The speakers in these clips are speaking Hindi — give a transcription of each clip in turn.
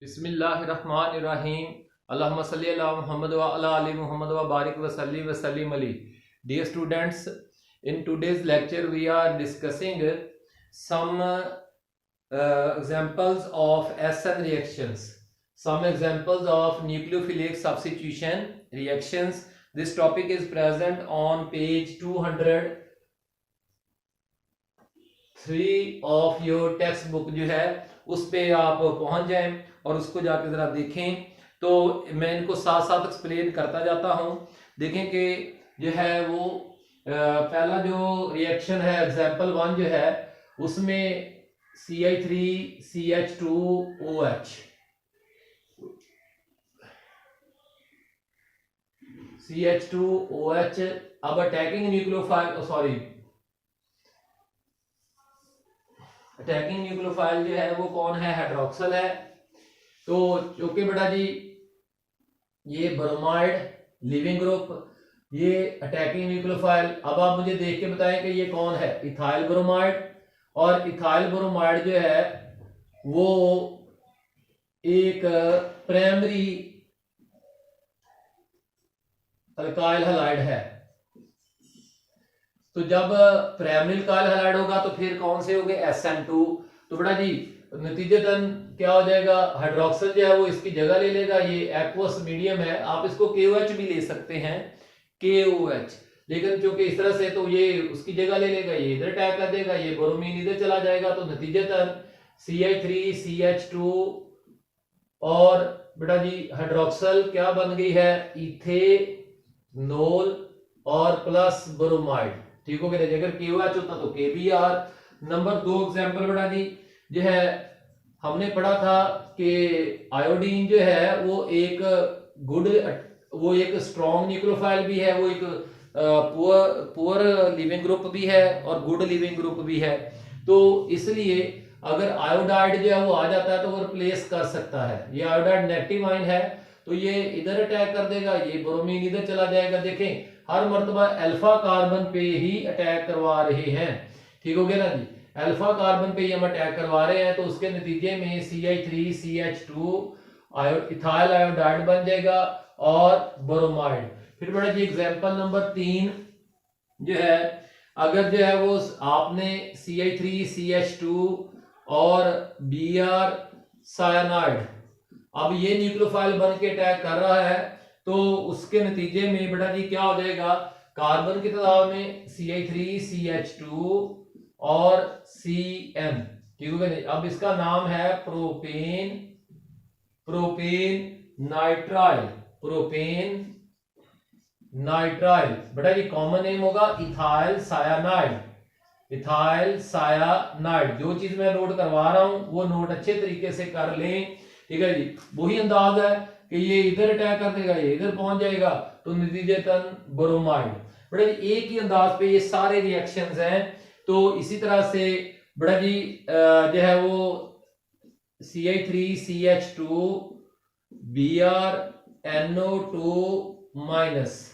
बिस्मिल्लाहिर्रहमानिर्रहीम। अल्लाहुम्मा सल्ली अला मुहम्मद व अला आलि मुहम्मद व बारिक व सल्लिम अलैहि। Dear students, in today's lecture we are discussing some examples of SN reactions, some examples of nucleophilic substitution reactions. This topic is present on page 203 of your textbook जो है उस पे आप पहुंच जाएं और उसको जाके जरा देखें। तो मैं इनको साथ साथ एक्सप्लेन करता जाता हूं। देखें कि जो है वो पहला जो रिएक्शन है एग्जाम्पल 1 जो है उसमें CH3CH2OH CH2OH। अब अटैकिंग न्यूक्लियोफाइल जो है वो कौन है? हाइड्रोक्सिल है। तो चूंकि बेटा जी ये ब्रोमाइड लिविंग ग्रुप, ये अटैकिंग न्यूक्लियोफाइल। अब आप मुझे देख के बताएं कि ये कौन है? Ethyl bromide. और इथाइल ब्रोमाइड जो है वो एक प्राइमरी अल्काइल हैलाइड है। तो जब प्राइमरी अल्काइल हैलाइड होगा तो फिर कौन से होंगे? SN2। तो बेटा जी नतीजतन क्या हो जाएगा? हाइड्रोक्सिल जो है वो इसकी जगह ले लेगा। ये एक्वस मीडियम है, आप इसको KOH भी ले सकते हैं, KOH। लेकिन क्योंकि इस तरह से तो ये उसकी जगह ले लेगा, ये इधर अटैक कर देगा, ये ब्रोमीन इधर चला जाएगा। तो नतीजतन CH3CH2 और बेटा जी हाइड्रोक्सिल क्या बन गई है? इथेनॉल और प्लस ब्रोमाइड। ठीक हो गया। अगर KOH होता तो KBr। नंबर 2 एग्जांपल बेटा जी जो है हमने पढ़ा था कि आयोडीन जो है वो एक स्ट्रॉन्ग न्यूक्लियोफाइल भी है, वो एक पुअर लिविंग ग्रुप भी है और गुड लिविंग ग्रुप भी है। तो इसलिए अगर आयोडाइड जो है वो आ जाता है तो वो रिप्लेस कर सकता है। ये आयोडाइड नेगेटिव आयन है तो ये इधर अटैक कर देगा, ये ब्रोमीन इधर चला जाएगा। देखें हर मर्तबा अल्फा कार्बन पे ही अटैक करवा रहे हैं। ठीक हो गया ना जी? अल्फा कार्बन पे ही हम अटैक करवा रहे हैं। तो उसके नतीजे में CH3CH2 इथाइल आयोडाइड बन जाएगा और ब्रोमाइड। फिर बेटा जी एग्जांपल नंबर 3 जो है अगर जो है वो आपने CH3CH2 और Br साइनाइड, अब ये न्यूक्लियोफाइल बन के अटैक कर रहा है तो उसके नतीजे में बेटा जी क्या हो जाएगा? कार्बन की तादाद में CH3CH2 और CN। ठीक है। अब इसका नाम है प्रोपेन नाइट्राइल। बेटा जी कॉमन नेम होगा इथाइल सायानाइड। जो चीज मैं नोट करवा रहा हूं वो नोट अच्छे तरीके से कर लें। ठीक है जी। वही अंदाज है कि ये इधर अटैक कर देगा, ये इधर पहुंच जाएगा, तो नतीजतन ब्रोमाइड। बेटा जी एक ही अंदाज पे ये सारे रिएक्शंस हैं। तो इसी तरह से बेटा जी जो है वो CH3CH2 BrNO2-।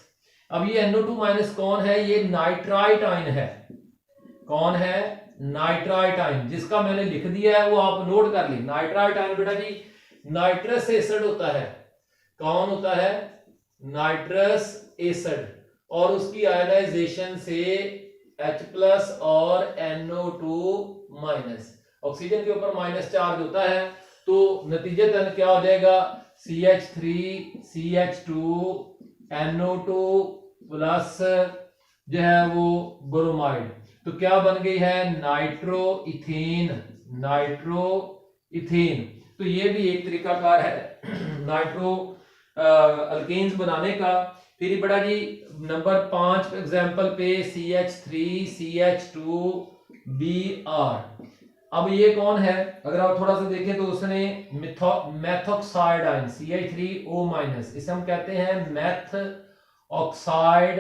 अब ये NO2- कौन है? ये नाइट्राइट आयन है। कौन है? नाइट्राइट आयन, जिसका मैंने लिख दिया है वो आप नोट कर ली। नाइट्राइट आयन बेटा जी नाइट्रस एसिड होता है। कौन होता है? Nitrous acid. और उसकी आयनाइजेशन से H+ और NO2-। ऑक्सीजन के ऊपर माइनस चार्ज होता है तो नतीजतन क्या हो जाएगा? CH3CH2NO2+ जो है वो ब्रोमाइड। तो क्या बन गई है? Nitro ethane. तो ये भी एक तरीकाकार है नाइट्रो अल्केन्स बनाने का। फिर बड़ा जी नंबर 5 एग्जांपल पे CH3CH2Br। अब ये कौन है? अगर आप थोड़ा सा देखें तो उसने मेथॉक्साइड आयन CH3O-, इसे हम कहते हैं मेथॉक्साइड।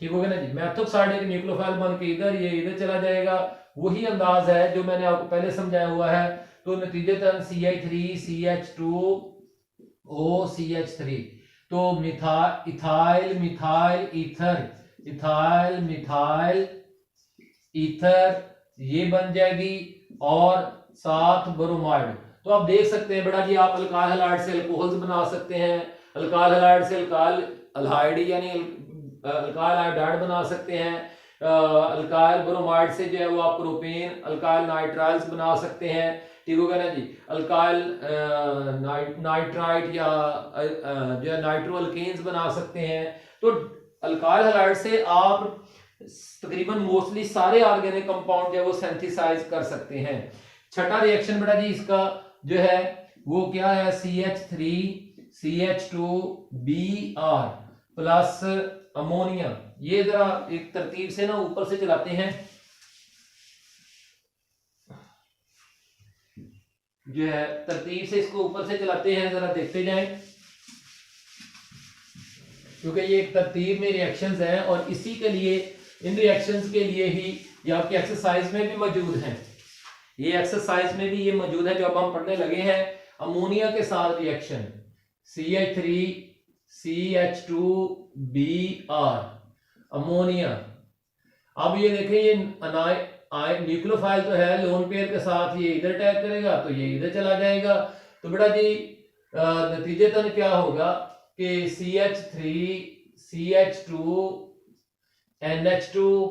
ठीक हो गया ना जी? मेथॉक्साइड एक न्यूक्लियोफाइल बन के ये इधर चला जाएगा। वही अंदाज है जो मैंने आपको पहले समझाया हुआ है। तो नतीजतन CH3CH2OCH3। तो इथाइल मिथाइल ईथर ये बन जाएगी और साथ ब्रोमाइड। तो आप देख सकते हैं बेटा जी, आप अल्काइल हैलाइड से अल्कोहल्स बना सकते हैं, अल्काइल हैलाइड से अल्काइल अल्हाइड यानी अल्काइल आयोडाइड बना सकते हैं, अल्काइल ब्रोमाइड से जो है वो आप प्रोपेन अल्काइल नाइट्राइल्स बना सकते हैं, ठीक होगा ना जी। अल्काइल नाइट्राइट या जो है नाइट्रो अल्केन्स बना सकते हैं। तो अल्काइल हैलाइड से आप तकरीबन मोस्टली सारे ऑर्गेनिक कंपाउंड जो है वो सिंथेसाइज कर सकते हैं। छठा रिएक्शन बेटा जी इसका जो है वो क्या है, CH3CH2Br प्लस अमोनिया। ये जरा एक तरतीब से ना ऊपर से चलाते हैं, जो है तरतीब से इसको ऊपर से चलाते हैं, जरा देखते जाएं, क्योंकि ये एक तरतीब में रिएक्शंस हैं और इसी के लिए, इन रिएक्शंस के लिए ही ये आपके एक्सरसाइज में भी मौजूद हैं। ये एक्सरसाइज में भी ये मौजूद है जो अब हम पढ़ने लगे हैं। अमोनिया के साथ रिएक्शन CH3CH2Br अमोनिया। अब ये देखें, ये न्यूक्लियोफाइल तो है, लोन पेयर के साथ ये इधर अटैक करेगा तो ये इधर चला जाएगा। तो बेटा जी नतीजतन क्या होगा कि CH3CH2NH2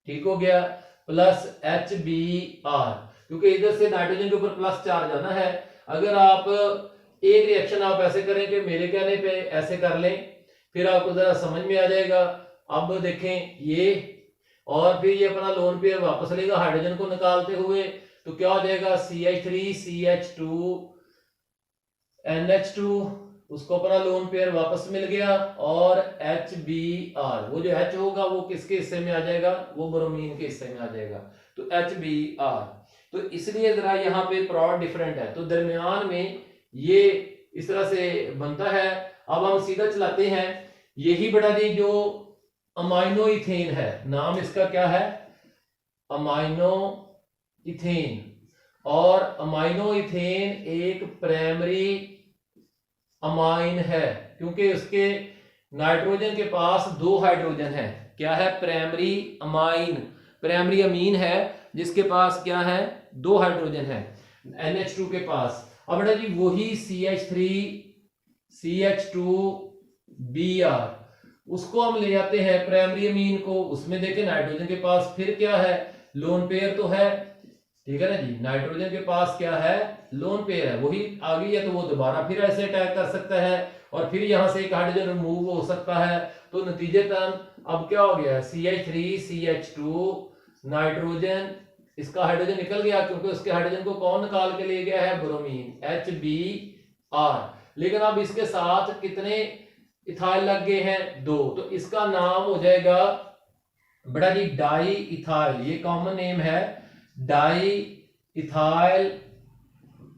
ठीक हो गया प्लस HBr, क्योंकि इधर से नाइट्रोजन के ऊपर प्लस चार्ज आना है। अगर आप एक रिएक्शन आप ऐसे करें कि मेरे कहने पे ऐसे कर लें, फिर आपको जरा समझ में आ जाएगा। अब देखें ये, और फिर ये अपना लोन पेयर वापस लेगा हाइड्रोजन को निकालते हुए, तो क्या हो जाएगा CH3CH2NH2, उसको अपना लोन पेयर वापस मिल गया, और HBr, वो जो H होगा वो किसके हिस्से में आ जाएगा, वो ब्रोमीन के हिस्से में आ जाएगा, तो HBr। तो इसलिए जरा यहाँ पे प्रोडक्ट डिफरेंट है, तो दरमियान में ये इस तरह से बनता है। अब हम सीधा चलाते हैं, यही बड़ा दी जो अमाइनो इथेन है, नाम इसका क्या है, अमाइनो इथेन। और अमाइनो इथेन एक प्राइमरी अमाइन है, क्योंकि उसके नाइट्रोजन के पास 2 हाइड्रोजन है। क्या है, प्राइमरी अमाइन, प्राइमरी अमीन है जिसके पास क्या है, 2 हाइड्रोजन है NH2 के पास। अब बेटा जी वही CH3CH2Br, उसको हम ले जाते हैं प्राइमरी अमीन को, उसमें देखें नाइट्रोजन के पास फिर क्या है, लोन पेयर तो है, ठीक है ना जी। नाइट्रोजन के पास क्या है, लोन पेयर है, वही आ गई है, तो वो दोबारा फिर ऐसे अटैक कर सकता है और फिर यहां से एक हाइड्रोजन रिमूव हो सकता है। तो नतीजतन अब क्या हो गया, CH3CH2 नाइट्रोजन, इसका हाइड्रोजन निकल गया, क्योंकि उसके हाइड्रोजन को कौन निकाल के ले गया है, ब्रोमीन, HBr। लेकिन अब इसके साथ कितने इथाइल लग गए हैं, 2, तो इसका नाम हो जाएगा बड़ा जी डाई इथाइल। ये कॉमन नेम है, di ethyl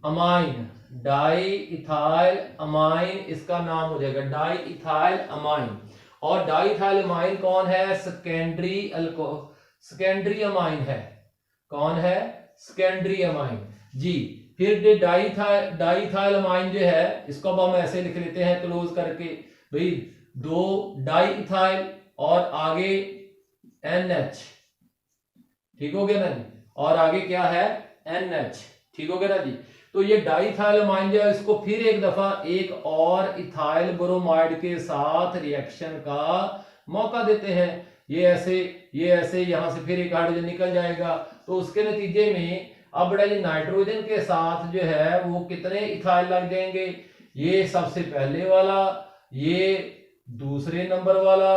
amine, di ethyl amine इसका नाम हो जाएगा, डाई इथाइल अमाइन। और डाई इथाइल अमाइन कौन है, सेकेंडरी अमाइन है, कौन है, सेकेंडरी अमाइन जी। फिर डाईथाइल अमाइन जो है, इसको अब हम ऐसे लिख लेते हैं क्लोज करके, भाई 2 डाई इथाइल और आगे NH, ठीक हो गया ना जी, और आगे क्या है, NH, ठीक हो गया ना जी। तो ये डाईथाइल अमाइन जो है, इसको फिर एक दफा एक और इथाइल ब्रोमाइड के साथ रिएक्शन का मौका देते हैं। ये ऐसे यहां से फिर एक हाइड्रोजन निकल जाएगा, तो उसके नतीजे में अब बड़ा ये नाइट्रोजन के साथ जो है वो कितने इथाइल लग जाएंगे, ये सबसे पहले वाला, ये दूसरे नंबर वाला,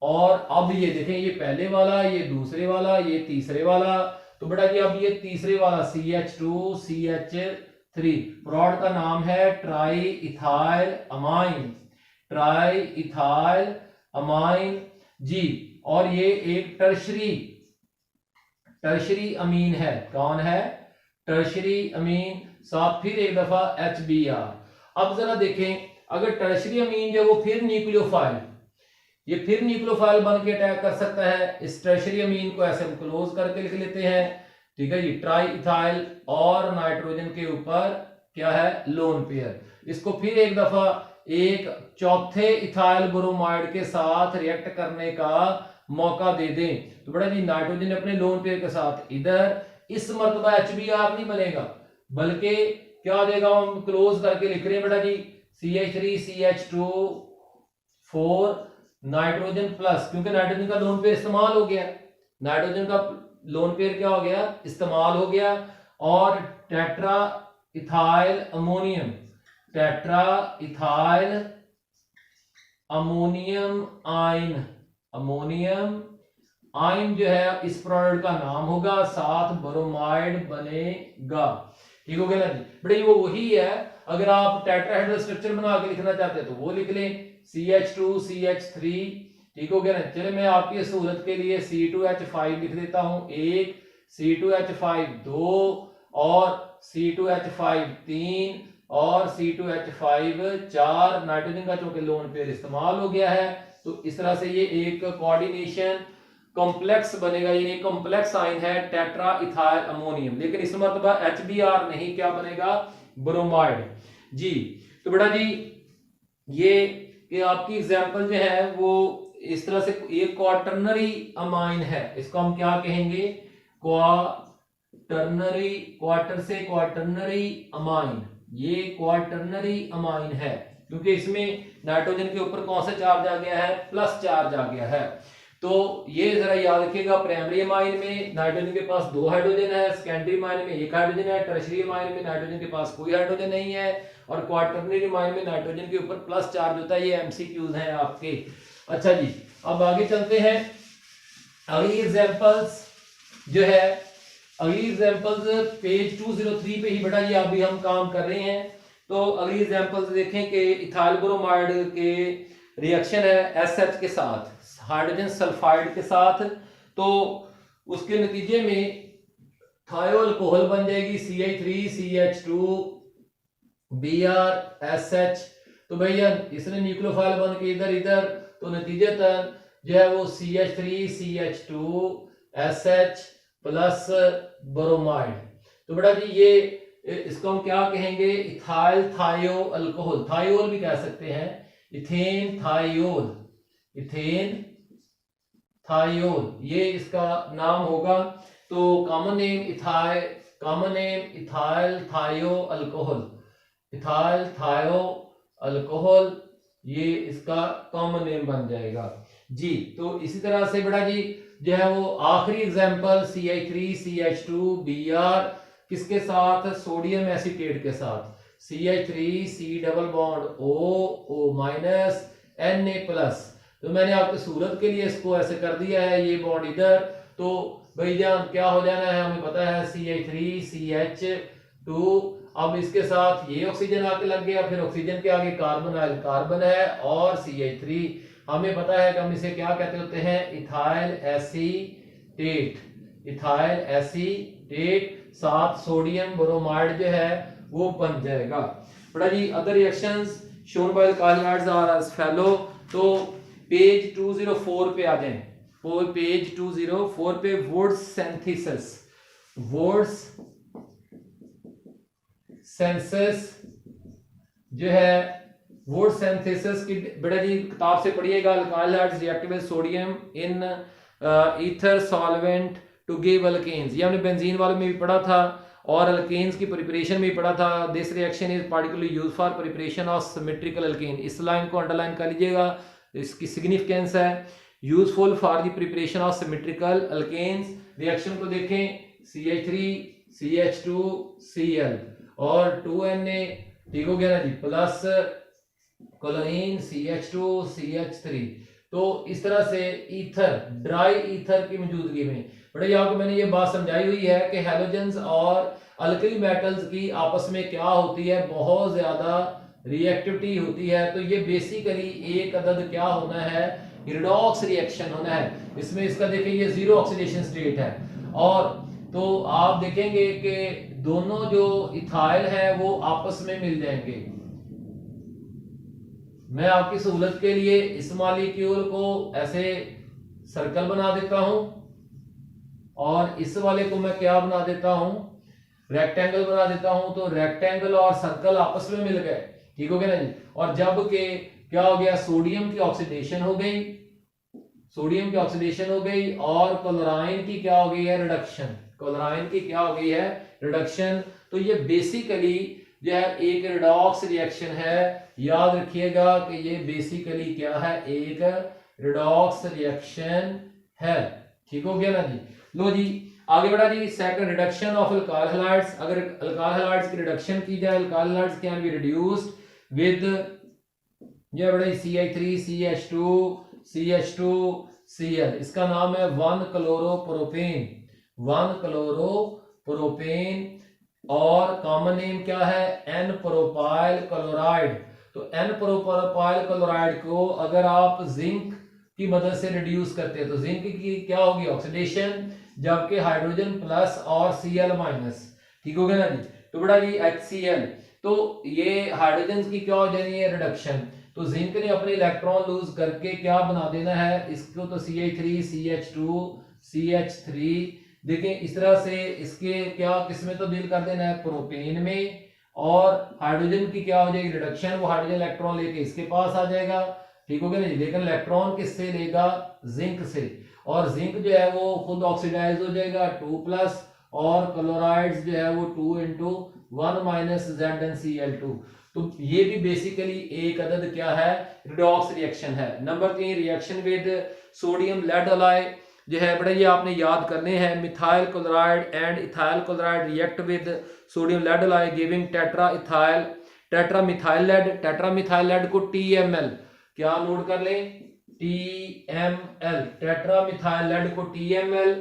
और अब ये देखें, ये पहले वाला, ये दूसरे वाला, ये तीसरे वाला। तो बेटा जी अब ये तीसरे वाला CH2CH3, प्रोडक्ट का नाम है triethylamine, triethylamine जी। और ये एक टर्शरी अमीन है, कौन है, टर्शरी अमीन, साथ फिर एक दफा HBr। अब जरा देखें, अगर टर्शरी अमीन जो वो फिर न्यूक्लियोफाइल, ये फिर न्यूक्लियोफाइल बन के अटैक कर सकता है। इस टर्शरी अमीन को ऐसे हम क्लोज करके लिख लेते हैं, ठीक है, ये ट्राई इथाइल और नाइट्रोजन के ऊपर क्या है, लोन पेयर। इसको फिर एक दफा एक चौथे इथाइल ब्रोमाइड के साथ रिएक्ट करने का मौका दे दें, तो बड़ा जी नाइट्रोजन अपने लोन पेयर के साथ इधर, इस मर्तबा HBr नहीं बनेगा, बल्कि क्या आ जाएगा, हम क्लोज करके लिख रहे हैं बेटा जी, CH3CH2 4 नाइट्रोजन प्लस, क्योंकि नाइट्रोजन का लोन पेयर इस्तेमाल हो गया, नाइट्रोजन का लोन पेयर क्या हो गया, इस्तेमाल हो गया। और tetra ethyl ammonium, tetra ethyl ammonium आइन, अमोनियम आइन जो है इस प्रोडक्ट का नाम होगा, साथ ब्रोमाइड बनेगा। ठीक हो गया ना जी बेटा, वो वही है। अगर आप टेट्राहेड्रल स्ट्रक्चर बना के लिखना चाहते हैं तो वो लिख लें, CH2CH3। ठीक हो गया ना। चलिए मैं आपकी सहूलत के लिए C2H5 लिख देता हूं, 1, C2H5 2, और C2H5 3, और C2H5 4। नाइट्रोजन का चूंकि लोन पेयर इस्तेमाल हो गया है, तो इस तरह से ये एक कोऑर्डिनेशन कॉम्प्लेक्स बनेगा, ये कॉम्प्लेक्स आइन है टेट्रा इथाइल अमोनियम। लेकिन इस मर्तबा HBr नहीं, क्या बनेगा, ब्रोमाइड जी। तो बेटा जी ये आपकी एग्जांपल जो है वो इस तरह से, ये क्वाटर्नरी अमाइन है, इसको हम क्या कहेंगे, क्वाटर्नरी, क्वार्टर से क्वाटर्नरी अमाइन, ये क्वाटर्नरी अमाइन है, क्योंकि इसमें नाइट्रोजन के ऊपर कौन सा चार्ज आ गया है, प्लस चार्ज आ गया है। तो ये जरा याद रखिएगा, प्राइमरी अमाइन में नाइट्रोजन के पास 2 हाइड्रोजन है, सेकेंडरी अमाइन में 1 हाइड्रोजन है, टर्शियरी अमाइन में नाइट्रोजन के पास कोई हाइड्रोजन नहीं है, और क्वाटर्नरी अमाइन में नाइट्रोजन के ऊपर प्लस चार्ज होता है। ये MCQs हैं आपके। अच्छा जी, अब आगे चलते हैं। अगली एग्जांपल्स जो है, अगली एग्जांपल्स पेज 203 पे ही बेटा जी अभी हम काम कर रहे हैं। तो अगली एग्जांपल्स देखें कि इथाइल ब्रोमाइड के रिएक्शन है SH के साथ, हाइड्रोजन सल्फाइड के साथ, तो उसके नतीजे में थायो अल्कोहल बन जाएगी, CH3CH2Br तो भैया इसने न्यूक्लियोफाइल बन के इधर इधर, तो नतीजतन जो है वो CH3CH2SH प्लस ब्रोमाइड। तो बेटा जी ये इसको हम क्या कहेंगे, इथाइल थायो अल्कोहल, थायोल भी कह सकते हैं, इथेन थायोल, इथेन थायोल ये इसका नाम होगा। तो common name ethyl, common name ethyl थायो अल्कोहल, इथाइल थायो अल्कोहल ये इसका कॉमन नेम बन जाएगा जी। तो इसी तरह से बेटा जी जो है वो आखिरी एग्जांपल CH3CH2Br किसके साथ, सोडियम एसीटेट के साथ, CH3C double bond O -Na+। तो मैंने आपकी सूरत के लिए इसको ऐसे कर दिया है, ये बॉन्ड इधर, तो भाई जान क्या हो जाना है, हमें पता है CH3CH2, अब इसके साथ ये ऑक्सीजन आके लग गया, फिर ऑक्सीजन के आगे कार्बन आयल कार्बन है, और CH3 हमें पता है कि हम इसे क्या कहते होते हैं, इथाइल एसीटेट, इथाइल एसीटेट, साथ सोडियम ब्रोमाइड जो है वो बन जाएगा। बड़ा जी other reactions shown by alkyl halides are as follows. तो पेज 204 पे आ जाएं, पेज 204 पे वुड्स सिंथेसिस, वुड्स सिंथेसिस जो है, वुड सिंथेसिस की बेटा जी किताब से पढ़िएगा, alkyl halides react with sodium in ether solvent to give alkanes, ये हमने बेंजीन वाले में भी पढ़ा था, और अल्केन्स की प्रिपरेशन में भी पढ़ा था। This reaction is particularly used for preparation of symmetrical alkane, इस लाइन को अंडरलाइन कर लीजिएगा, इसकी सिग्निफिकेंस है, useful for the preparation of symmetrical alkanes. Reaction को देखें, CH3CH2Cl और 2Na, ठीक हो गया ना जी, प्लस क्लोरीन CH2CH3। तो इस तरह से ईथर, ड्राई ईथर की मौजूदगी में, बड़े आपको मैंने ये बात समझाई हुई है कि हैलोजेंस और अल्कली मेटल्स की आपस में क्या होती है, बहुत ज्यादा रिएक्टिविटी होती है। तो ये बेसिकली एक अदद क्या होना है, रिडॉक्स रिएक्शन होना है। इसमें इसका देखिए ये जीरो ऑक्सीडेशन स्टेट है, और तो आप देखेंगे कि दोनों जो इथाइल है वो आपस में मिल जाएंगे। मैं आपकी सहूलत के लिए इस मॉलिक्यूल को ऐसे सर्कल बना देता हूं, और इस वाले को मैं क्या बना देता हूं, रेक्टेंगल बना देता हूं। तो रेक्टेंगल और सर्कल आपस में मिल गए, ठीक हो गया ना जी। और जब के क्या हो गया, सोडियम की ऑक्सीडेशन हो गई, सोडियम की ऑक्सीडेशन हो गई, और क्लोराइन की क्या हो गई है, रिडक्शन, क्लोराइन की क्या हो गई है, रिडक्शन। तो ये बेसिकली जो है एक रिडॉक्स रिएक्शन है। याद रखिएगा कि ये बेसिकली क्या है, एक रिडॉक्स रिएक्शन है। ठीक हो गया ना जी। लो जी आगे बढ़ा जी। Second, reduction of alkyl halides. अगर अल्काइल हैलाइड्स की रिडक्शन की जाए, alkyl halides can be reduced with ये बड़ा CH3 CH2 CH2 Cl। इसका नाम है 1-क्लोरोप्रोपेन, 1-क्लोरोप्रोपेन। और कॉमन नेम क्या है, N-प्रोपाइल क्लोराइड। तो N-प्रोपाइल क्लोराइड को अगर आप जिंक की मदद से रिड्यूस करते हैं तो जिंक की क्या होगी, ऑक्सीडेशन, जबकि हाइड्रोजन प्लस और Cl माइनस। ठीक हो गया ना जी। तो बड़ा जी HCl, तो ये हाइड्रोजन की क्या हो जानी है, रिडक्शन। तो जिंक ने अपने इलेक्ट्रॉन लूज करके क्या बना देना है इसको, तो CH3 CH2 CH3। देखें इस तरह से इसके क्या किसमें तब्दील कर देना है, प्रोपेन में। और हाइड्रोजन की क्या हो जाएगी, रिडक्शन, वो हाइड्रोजन इलेक्ट्रॉन लेके इसके पास आ जाएगा। ठीक हो गया ना जी। लेकिन इलेक्ट्रॉन किससे लेगा, जिंक से। और जिंक जो है वो खुद ऑक्सीडाइज हो जाएगा 2+, और क्लोराइड्स जो है वो 2 × 1 - ZnCl2। तो ये भी बेसिकली एक अदद क्या है, रिडॉक्स रिएक्शन है। Number 3, reaction with sodium lead alloy जो है बड़ा, ये आपने याद करने हैं। Methyl chloride and ethyl chloride react with sodium lead alloy giving tetra ethyl tetra methyl lead. Tetra methyl lead को TML, क्या नोट कर लें, TML। टेट्रा मिथाइल लेड को TML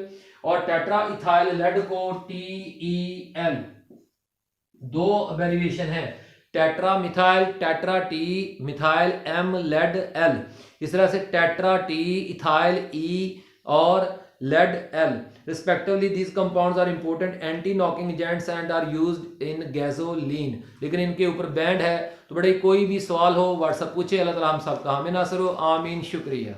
और टेट्रा इथाइल लेड को TEL। दो वेरिएशन है, tetra methyl, tetra T methyl M lead L। इस तरह से टेट्रा T इथाइल E और lead L respectively. These compounds are important anti knocking agents and are used in gasoline. लेकिन इनके ऊपर बैंड है। तो बड़े कोई भी सवाल हो व्हाट्सएप पूछे। अल्लाह ताला हम सबका हामी नासर हो, आमीन, शुक्रिया।